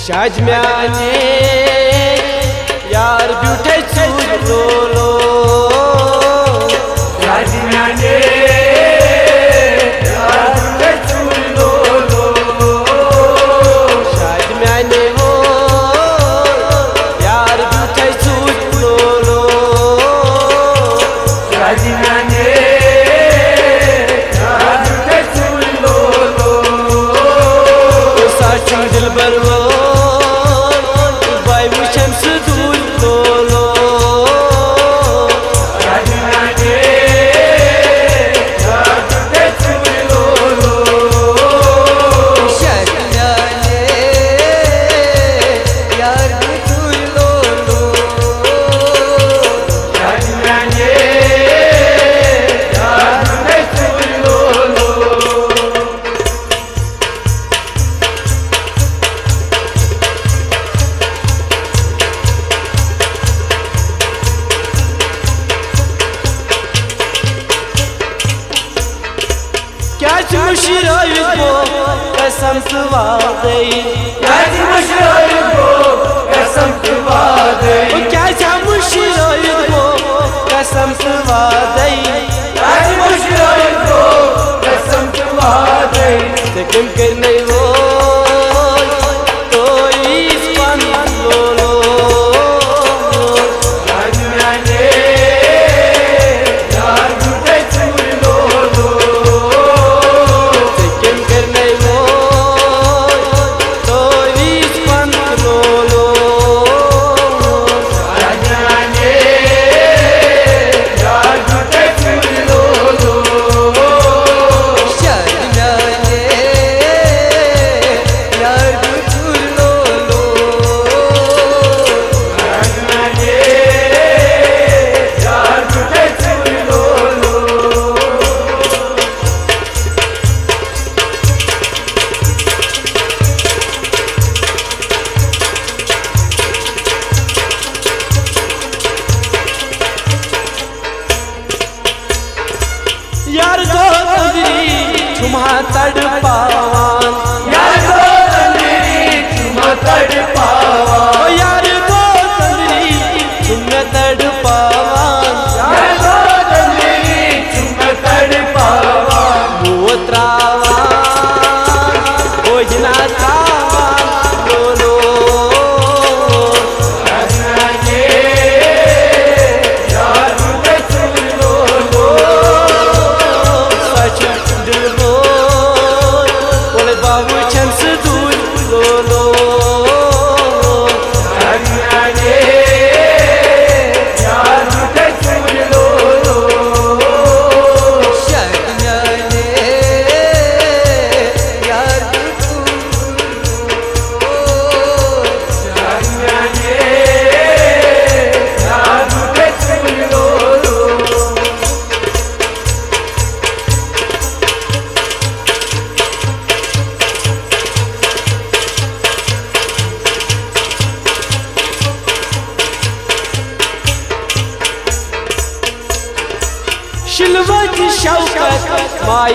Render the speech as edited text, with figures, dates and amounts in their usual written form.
शाज म्याने यार ब्यूटे चूर लो शाज म्याने यार ब्यूटे चूर लो शाज म्याने हो यार ब्यूटे चूर लो शाज म्याने यार ब्यूटे चूर लो साच दिल बरवो मुशराइबो कसम वादई मुशराइबो कसम वादई क्या मुशराइबो कसम वादई मुशराइबो कसम वादई लेकिन करने वो तो इस पन लो यार दो तंदरी छुमा तड़पावान यार दो तंदरी छुमा तड़पावान यार दो तंदरी छुमा तड़पावान यार दो तंदरी छुमा तड़पावान वो त्रावान वो जना त्रावान लो शिलवत शौकत माई